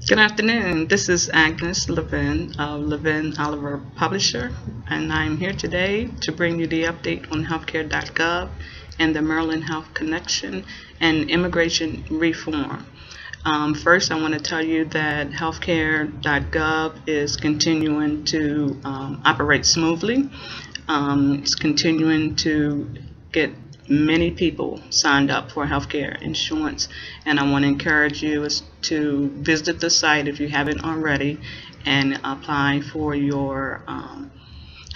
Good afternoon. This is Agnes Levine of Levine-Oliver Publisher, and I'm here today to bring you the update on Healthcare.gov and the Maryland Health Connection and immigration reform. First, I want to tell you that Healthcare.gov is continuing to operate smoothly. It's continuing to get many people signed up for healthcare insurance, and I want to encourage you to visit the site if you haven't already and apply for your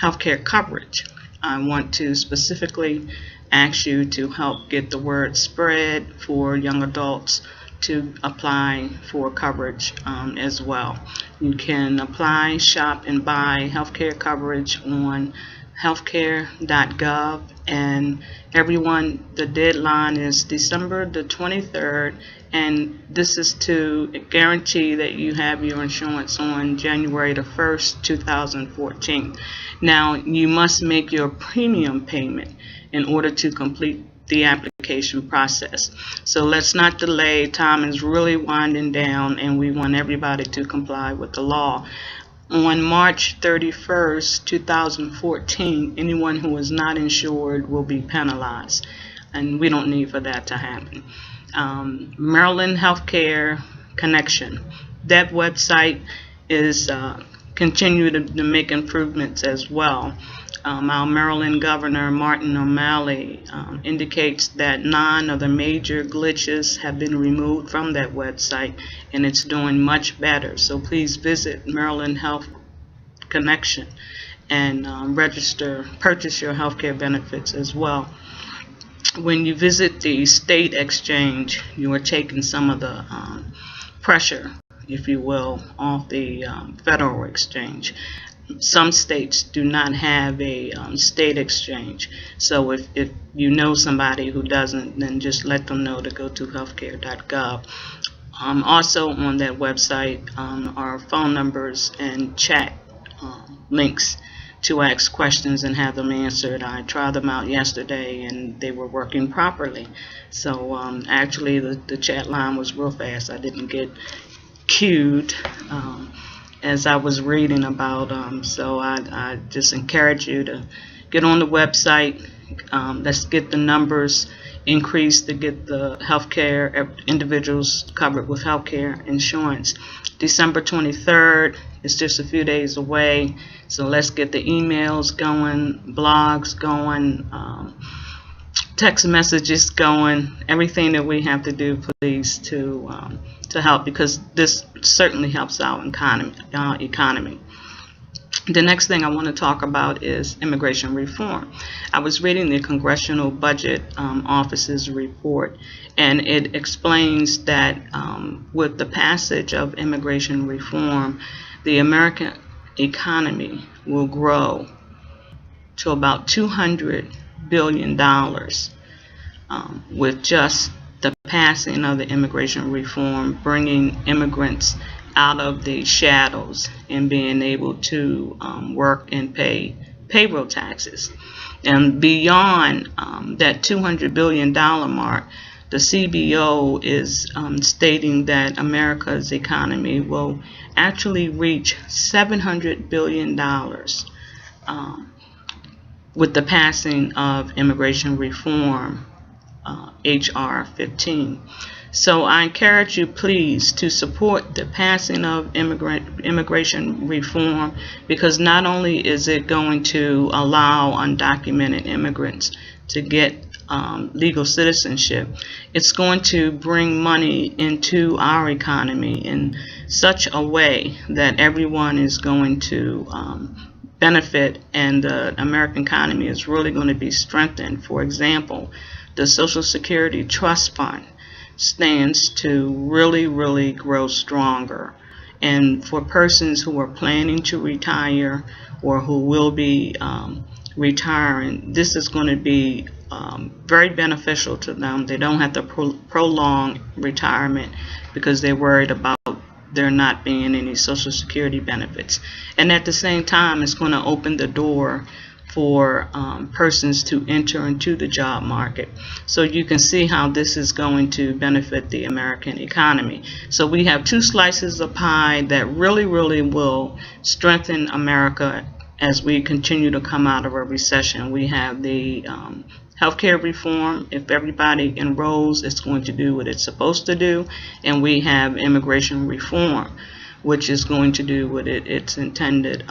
healthcare coverage. I want to specifically ask you to help get the word spread for young adults to apply for coverage as well. You can apply, shop, and buy healthcare coverage on Healthcare.gov, and everyone, the deadline is December the 23rd, and this is to guarantee that you have your insurance on January the 1st, 2014. Now, you must make your premium payment in order to complete the application process. So let's not delay. Time is really winding down, and we want everybody to comply with the law. On March 31st, 2014, anyone who is not insured will be penalized, and we don't need for that to happen. Maryland Healthcare Connection, that website is continuing to make improvements as well. Our Maryland Governor Martin O'Malley indicates that 9 of the major glitches have been removed from that website, and it's doing much better. So please visit Maryland Health Connection and purchase your healthcare benefits as well. When you visit the state exchange, you are taking some of the pressure, if you will, off the federal exchange. Some states do not have a state exchange, so if you know somebody who doesn't, then just let them know to go to healthcare.gov. Also on that website are phone numbers and chat links to ask questions and have them answered. I tried them out yesterday and they were working properly. So actually the chat line was real fast. I didn't get queued as I was reading about them. So I just encourage you to get on the website. Let's get the numbers increased to get the healthcare individuals covered with healthcare insurance. December 23rd is just a few days away. So let's get the emails going, blogs going, text messages going, everything that we have to do, please, to help, because this certainly helps our economy. The next thing I want to talk about is immigration reform. I was reading the Congressional Budget Office's report, and it explains that with the passage of immigration reform, the American economy will grow to about $200 billion with just the passing of the immigration reform, bringing immigrants out of the shadows and being able to work and pay payroll taxes. And beyond that $200 billion mark, the CBO is stating that America's economy will actually reach $700 billion with the passing of immigration reform, H.R. 15. So I encourage you, please, to support the passing of immigration reform, because not only is it going to allow undocumented immigrants to get legal citizenship, it's going to bring money into our economy in such a way that everyone is going to benefit, and the American economy is really going to be strengthened. For example, the Social Security Trust Fund stands to really grow stronger. And for persons who are planning to retire or who will be retiring, this is going to be very beneficial to them. They don't have to prolong retirement because they're worried about there not being any Social Security benefits. And at the same time, it's going to open the door for persons to enter into the job market. So you can see how this is going to benefit the American economy. So we have two slices of pie that really will strengthen America as we continue to come out of a recession. We have the healthcare reform. If everybody enrolls, it's going to do what it's supposed to do. And we have immigration reform, which is going to do what it's intended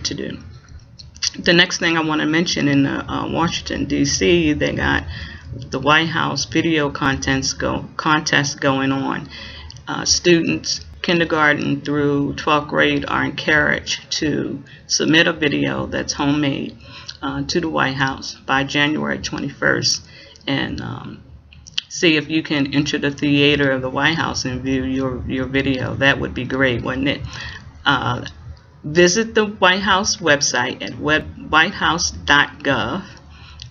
to do. The next thing I want to mention, in Washington, D.C., they got the White House video contest going on. Students kindergarten through 12th grade are encouraged to submit a video that's homemade to the White House by January 21st, and see if you can enter the theater of the White House and view your video. That would be great, wouldn't it? Visit the White House website at whitehouse.gov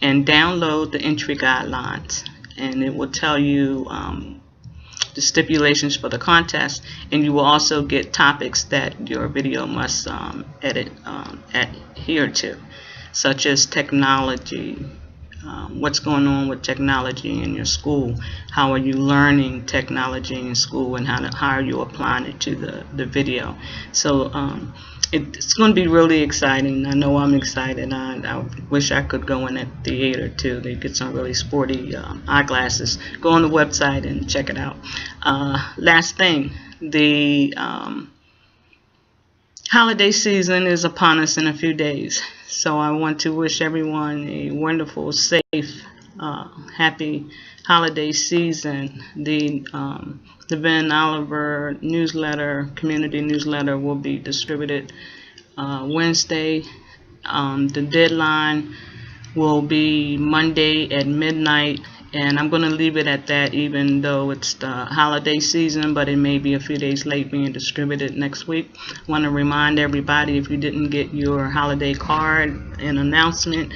and download the entry guidelines, and it will tell you the stipulations for the contest, and you will also get topics that your video must adhere to, such as technology, what's going on with technology in your school, how are you learning technology in school, and how are you applying it to the video. So it's going to be really exciting. I know I'm excited. I wish I could go in that theater too. They get some really sporty eyeglasses. Go on the website and check it out. Last thing, the holiday season is upon us in a few days. So I want to wish everyone a wonderful, safe, happy holiday season. The Levine-Oliver newsletter, community newsletter, will be distributed Wednesday. The deadline will be Monday at midnight, and I'm going to leave it at that, even though it's the holiday season, but it may be a few days late being distributed next week. I want to remind everybody, if you didn't get your holiday card and announcement,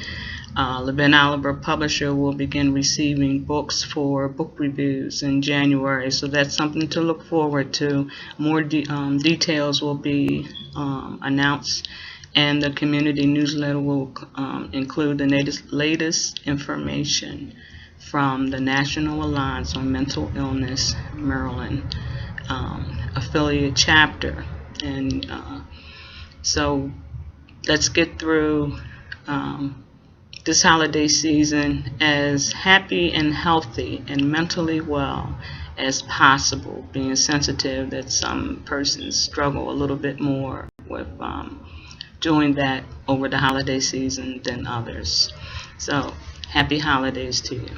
Levine-Oliver publisher will begin receiving books for book reviews in January, so that's something to look forward to. More details will be announced, and the community newsletter will include the latest information from the National Alliance on Mental Illness Maryland affiliate chapter. And so let's get through this holiday season as happy and healthy and mentally well as possible, being sensitive that some persons struggle a little bit more with doing that over the holiday season than others. So happy holidays to you.